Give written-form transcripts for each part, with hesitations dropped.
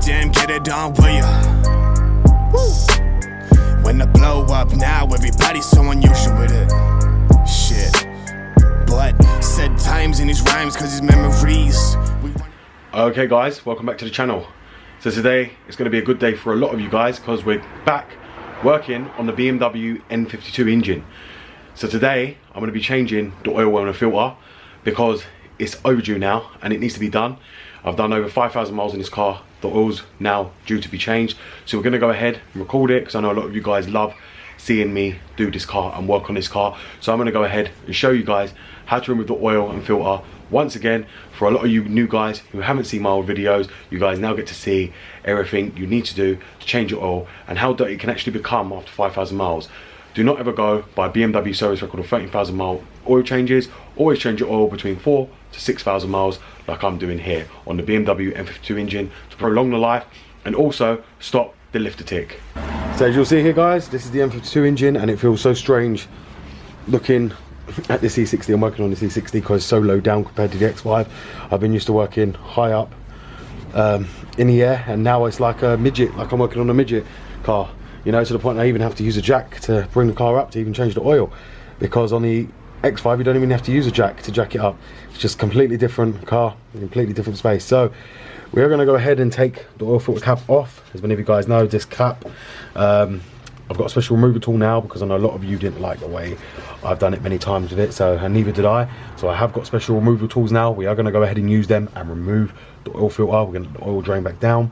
goddamn get it on, will ya? Woo. When I blow up now, everybody's so unusual with it. Shit. But said times in his rhymes cause his memories. Okay guys, welcome back to the channel. So today it's going to be a good day for a lot of you guys because we're back working on the BMW N52 engine. So today I'm going to be changing the oil well and the filter because it's overdue now and it needs to be done. I've done over 5,000 miles in this car. The oil's now due to be changed. So we're going to go ahead and record it because I know a lot of you guys love seeing me do this car and work on this car. So I'm going to go ahead and show you guys how to remove the oil and filter. Once again, for a lot of you new guys who haven't seen my old videos, you guys now get to see everything you need to do to change your oil and how dirty it can actually become after 5,000 miles. Do not ever go by BMW service record of 13,000 mile oil changes. Always change your oil between 4,000 to 6,000 miles like I'm doing here on the BMW N52 engine to prolong the life and also stop the lifter tick. So as you'll see here guys, this is the N52 engine and it feels so strange looking at the C60. I'm working on the C60 because it's so low down compared to the X5. I've been used to working high up in the air and now it's like a midget, like I'm working on a midget car. You know, to the point I even have to use a jack to bring the car up to even change the oil, because on the X5 you don't even have to use a jack to jack it up. It's just completely different car, completely different space. So we are going to go ahead and take the oil filter cap off. As many of you guys know, this cap, I've got a special remover tool now because I know a lot of you didn't like the way I've done it many times with it, so and neither did I. So I have got special removal tools now. We are going to go ahead and use them and remove the oil filter. We're going to let the oil drain back down.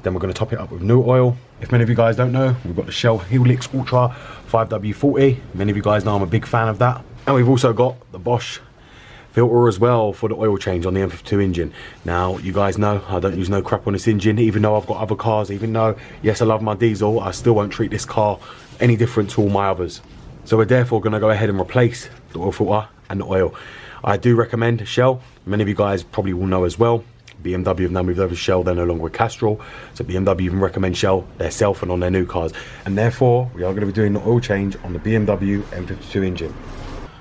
Then we're going to top it up with new oil. If many of you guys don't know, we've got the Shell Helix Ultra 5W40. Many of you guys know I'm a big fan of that. And we've also got the Bosch filter as well for the oil change on the N52 engine. Now, you guys know I don't use no crap on this engine, even though I've got other cars, even though, yes, I love my diesel, I still won't treat this car any different to all my others. So we're therefore going to go ahead and replace the oil filter and the oil. I do recommend Shell. Many of you guys probably will know as well. BMW have now moved over to Shell, they're no longer with Castrol. So BMW even recommend Shell themselves and on their new cars. And therefore, we are going to be doing the oil change on the BMW M52 engine.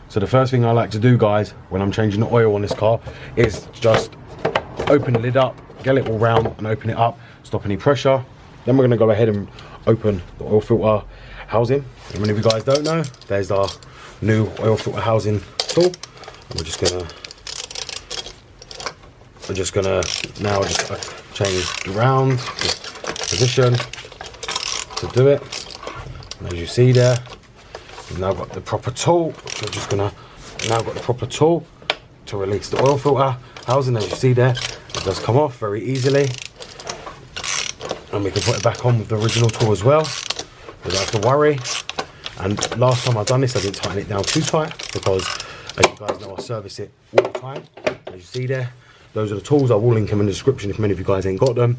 So the first thing I like to do, guys, when I'm changing the oil on this car is just open the lid up, get it all round and open it up, stop any pressure. Then we're going to go ahead and open the oil filter housing. And many of you guys don't know, there's our new oil filter housing tool. And we're just gonna now just change around position to do it. And as you see there, we've now got the proper tool. We're just gonna now got the proper tool to release the oil filter housing. As you see there, it does come off very easily, and we can put it back on with the original tool as well. We don't have to worry. And last time I've done this, I didn't tighten it down too tight because, as you guys know, I service it all the time. As you see there, those are the tools. I will link them in the description if many of you guys ain't got them.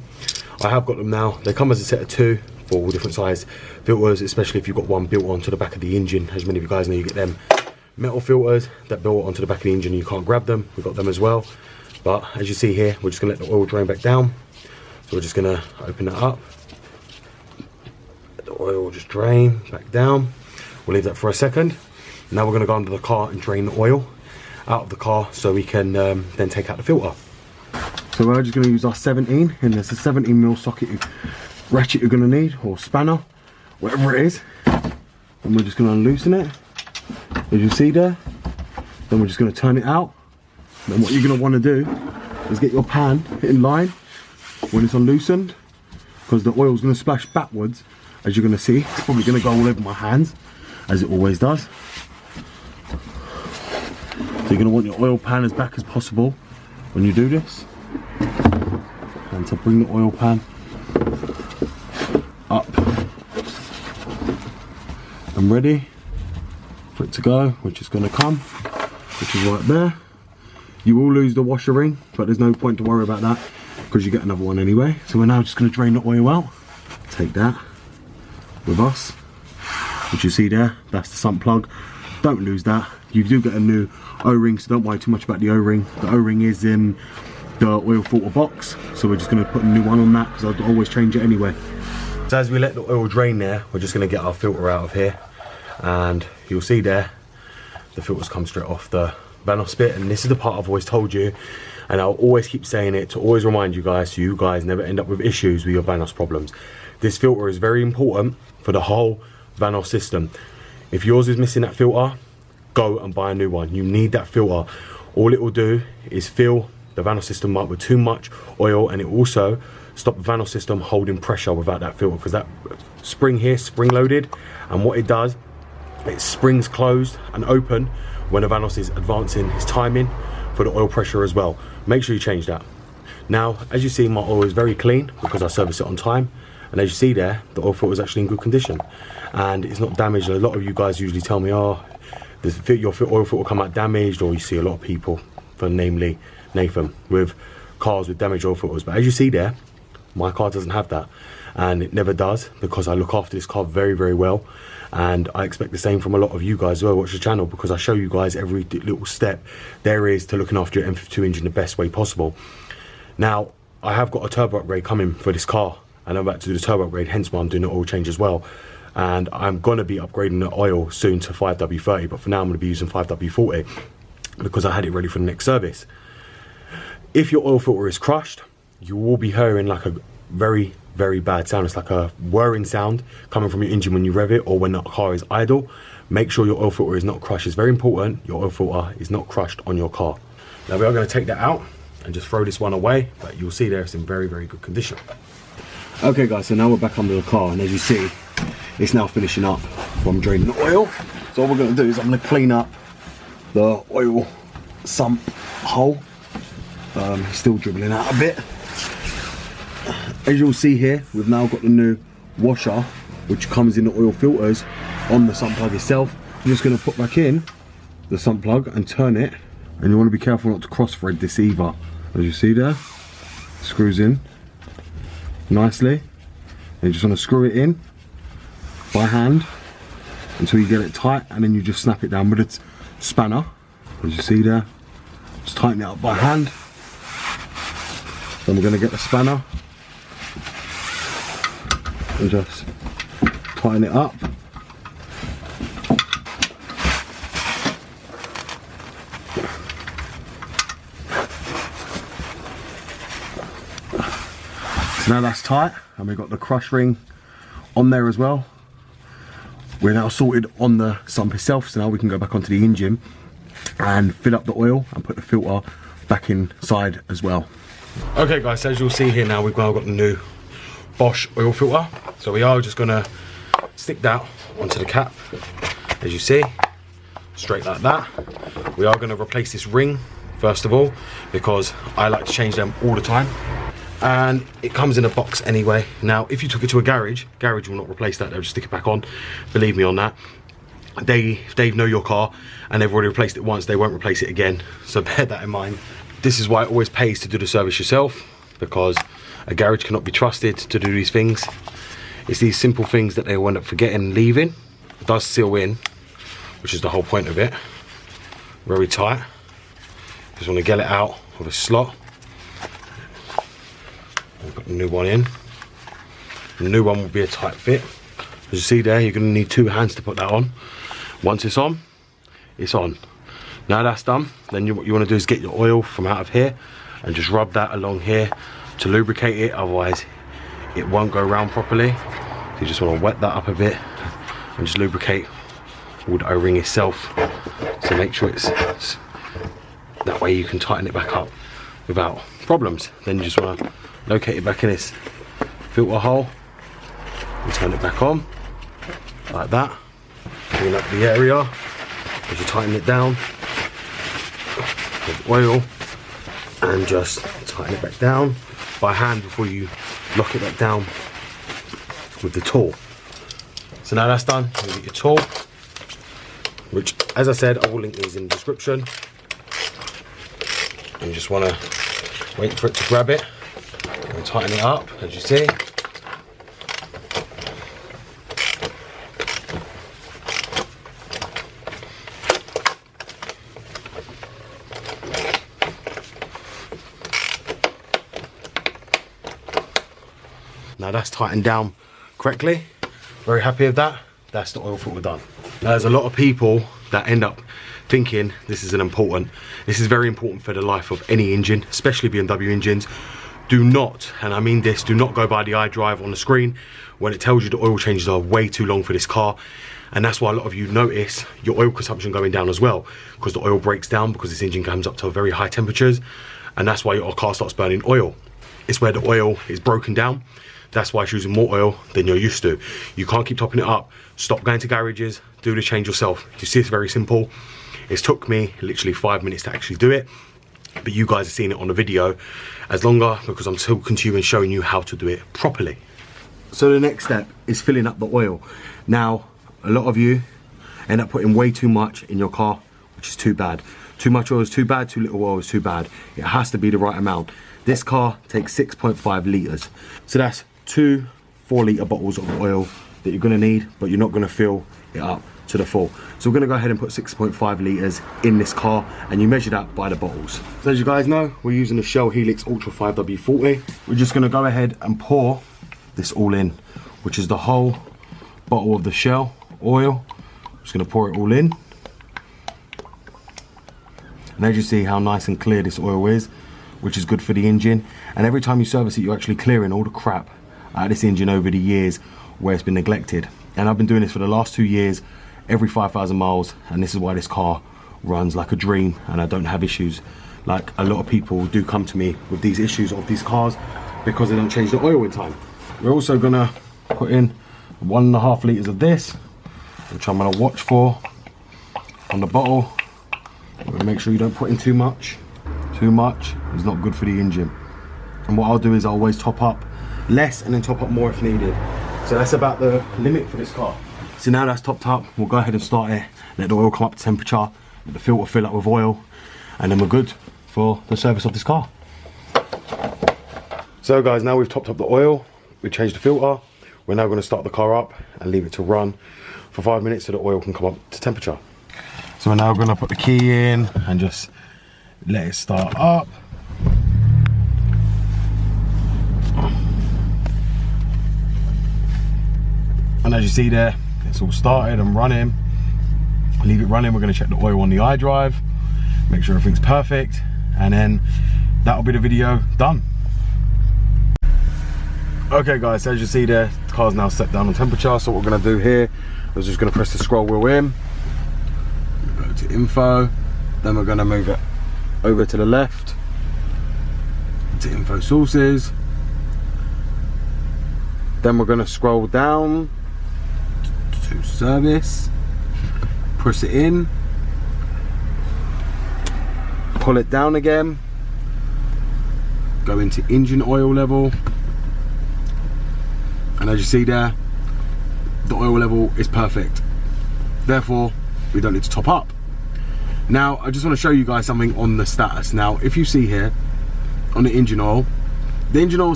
I have got them now. They come as a set of 2 for all different size filters, especially if you've got one built onto the back of the engine. As many of you guys know, you get them metal filters that built onto the back of the engine and you can't grab them. We've got them as well. But as you see here, we're just gonna let the oil drain back down. So we're just gonna open that up. Let the oil just drain back down. We'll leave that for a second. Now we're gonna go under the car and drain the oil out of the car so we can then take out the filter. So we're just going to use our 17, and there's a 17mm socket ratchet you're going to need, or spanner, whatever it is. And we're just going to loosen it, as you see there. Then we're just going to turn it out. Then what you're going to want to do is get your pan in line when it's unloosened, because the oil's going to splash backwards, as you're going to see. It's probably going to go all over my hands, as it always does. So you're going to want your oil pan as back as possible when you do this. And to bring the oil pan up and ready for it to go, which is going to come, which is right there. You will lose the washer ring, but there's no point to worry about that because you get another one anyway. So we're now just going to drain the oil out. Take that with us, which you see there, that's the sump plug. Don't lose that. You do get a new O-ring, so don't worry too much about the O-ring. The O-ring is in the oil filter box, so we're just going to put a new one on that because I'll always change it anyway. So as we let the oil drain there, we're just going to get our filter out of here, and you'll see there the filters come straight off the Vanos bit, and this is the part I've always told you And I'll always keep saying it to always remind you guys, so you guys never end up with issues with your Vanos problems. This filter is very important for the whole Vanos system. If yours is missing that filter, go and buy a new one. You need that filter. All it will do is fill the Vanos system up with too much oil, and it will also stop the Vanos system holding pressure without that filter, because that spring here, spring loaded, and what it does, it springs closed and open when the Vanos is advancing its timing for the oil pressure as well. Make sure you change that. Now, as you see, my oil is very clean because I service it on time, and as you see there, the oil filter is actually in good condition and it's not damaged. A lot of you guys usually tell me, oh, your oil filter will come out damaged, or you see a lot of people, for namely Nathan, with cars with damaged oil filters. But as you see there, my car doesn't have that, and it never does, because I look after this car very, very well. And I expect the same from a lot of you guys who watch the channel, because I show you guys every little step there is to looking after your M52 engine the best way possible. Now, I have got a turbo upgrade coming for this car, and I'm about to do the turbo upgrade, hence why I'm doing the oil change as well. And I'm going to be upgrading the oil soon to 5W30, but for now I'm going to be using 5W40 because I had it ready for the next service. If your oil filter is crushed, you will be hearing like a very, very bad sound. It's like a whirring sound coming from your engine when you rev it or when the car is idle. Make sure your oil filter is not crushed. It's very important your oil filter is not crushed on your car. Now we are going to take that out and just throw this one away, but you'll see there it's in very, very good condition. Okay guys, so now we're back under the car, and as you see, it's now finishing up from draining the oil. So what we're going to do is I'm going to clean up the oil sump hole. It's still dribbling out a bit. As you'll see here, we've now got the new washer which comes in the oil filters on the sump plug itself. I'm just going to put back in the sump plug and turn it, and you want to be careful not to cross thread this either. As you see there, screws in nicely, and you just want to screw it in by hand until you get it tight, and then you just snap it down with a spanner. As you see there, just tighten it up by hand. Then we're going to get the spanner and just tighten it up. So now that's tight, and we've got the crush ring on there as well. We're now sorted on the sump itself, so now we can go back onto the engine and fill up the oil and put the filter back inside as well. Okay guys, so as you'll see here now, we've now got the new Bosch oil filter. So we are just gonna stick that onto the cap, as you see, straight like that. We are gonna replace this ring first of all, because I like to change them all the time. And it comes in a box anyway. Now, if you took it to a garage will not replace that, they'll just stick it back on. Believe me on that. They know your car, and they've already replaced it once, they won't replace it again. So bear that in mind. This is why it always pays to do the service yourself, because a garage cannot be trusted to do these things. It's these simple things that they will end up forgetting and leaving. It does seal in, which is the whole point of it. Very tight. Just want to get it out of a slot. Put the new one in. The new one will be a tight fit. As you see there, you're going to need 2 hands to put that on. Once it's on, it's on. Now that's done, then what you want to do is get your oil from out of here and just rub that along here to lubricate it, otherwise it won't go round properly. So you just want to wet that up a bit and just lubricate with the O-ring itself. So make sure it's that way you can tighten it back up without problems. Then you just want to locate it back in this filter hole and turn it back on like that. Clean up the area as you tighten it down with oil, and just tighten it back down by hand before you lock it back down with the tool. So now that's done, you get your tool, which, as I said, I will link these in the description. And you just want to wait for it to grab it and tighten it up, as you see. Now that's tightened down correctly. Very happy with that. That's the oil filter done. Now, there's a lot of people that end up thinking this is very important for the life of any engine, especially BMW engines. Do not, and I mean this, do not go by the Idrive on the screen when it tells you the oil changes are way too long for this car. And that's why a lot of you notice your oil consumption going down as well, because the oil breaks down because this engine comes up to very high temperatures, and that's why your car starts burning oil. It's where the oil is broken down. That's why it's using more oil than you're used to. You can't keep topping it up. Stop going to garages, do the change yourself. You see, it's very simple. It's took me literally 5 minutes to actually do it, but you guys are seeing it on the video as longer because I'm talking to you and showing you how to do it properly. So the next step is filling up the oil. Now, a lot of you end up putting way too much in your car, which is too bad. Too much oil is too bad, too little oil is too bad. It has to be the right amount. This car takes 6.5 litres. So that's 2 4-litre bottles of oil that you're gonna need, but you're not gonna fill it up to the full. So we're gonna go ahead and put 6.5 litres in this car, and you measure that by the bottles. So as you guys know, we're using the Shell Helix Ultra 5W40. We're just gonna go ahead and pour this all in, which is the whole bottle of the Shell oil. Just gonna pour it all in. And as you see how nice and clear this oil is, which is good for the engine. And every time you service it, you're actually clearing all the crap out of this engine over the years where it's been neglected. And I've been doing this for the last 2 years, every 5,000 miles, and this is why this car runs like a dream and I don't have issues. Like a lot of people do come to me with these issues of these cars because they don't change the oil in time. We're also gonna put in 1.5 litres of this, which I'm gonna watch for on the bottle. We're gonna make sure you don't put in too much. Too much is not good for the engine. And what I'll do is I'll always top up less and then top up more if needed. So that's about the limit for this car. So now that's topped up, we'll go ahead and start it, let the oil come up to temperature, let the filter fill up with oil, and then we're good for the service of this car. So guys, now we've topped up the oil, we changed the filter, we're now going to start the car up and leave it to run for 5 minutes so the oil can come up to temperature. So we're now going to put the key in and just let it start up. And as you see there, it's all started and running. Leave it running. We're going to check the oil on the Idrive, make sure everything's perfect, and then that'll be the video done. Okay guys, so as you see there, the car's now set down on temperature. So what we're going to do here is just going to press the scroll wheel in, go to info, then we're going to move it over to the left to info sources, then we're going to scroll down to service, press it in, pull it down again, go into engine oil level, and as you see there, the oil level is perfect, therefore we don't need to top up. Now I just want to show you guys something on the status. Now if you see here on the engine oil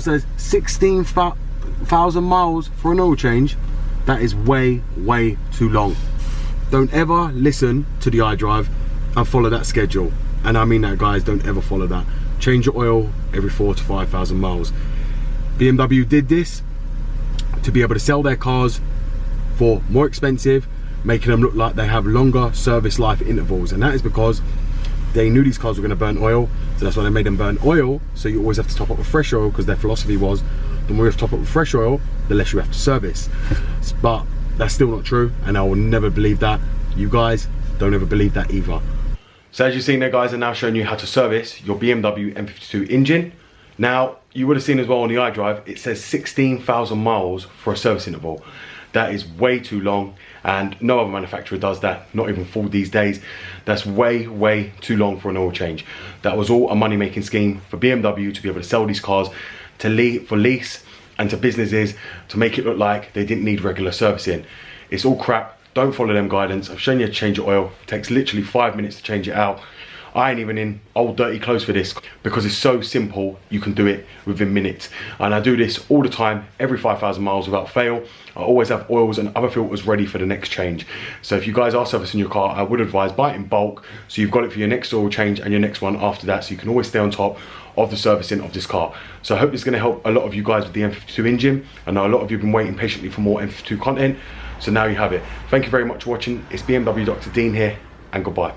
says 16,000 miles for an oil change. That is way too long. Don't ever listen to the Idrive and follow that schedule, and I mean that guys, don't ever follow that. Change your oil every 4,000 to 5,000 miles. BMW did this to be able to sell their cars for more expensive, making them look like they have longer service life intervals, and that is because they knew these cars were going to burn oil, so that's why they made them burn oil. So you always have to top up with fresh oil, because their philosophy was the more you have to top up with fresh oil, the less you have to service. But that's still not true, and I will never believe that. You guys don't ever believe that either. So as you've seen there guys, I'm now showing you how to service your BMW M52 engine. Now you would have seen as well on the Idrive, it says 16,000 miles for a service interval. That is way too long, and no other manufacturer does that, not even Ford these days. That's way too long for an oil change. That was all a money-making scheme for BMW to be able to sell these cars for lease and to businesses to make it look like they didn't need regular servicing. It's all crap. Don't follow them guidance. I've shown you how to change your oil. It takes literally 5 minutes to change it out. I ain't even in old dirty clothes for this, because it's so simple, you can do it within minutes. And I do this all the time, every 5,000 miles without fail. I always have oils and other filters ready for the next change. So if you guys are servicing your car, I would advise buy it in bulk, so you've got it for your next oil change and your next one after that, so you can always stay on top of the servicing of this car. So I hope this is going to help a lot of you guys with the M52 engine. I know a lot of you have been waiting patiently for more M52 content. So now you have it. Thank you very much for watching. It's BMW Dr. Dean here, and goodbye.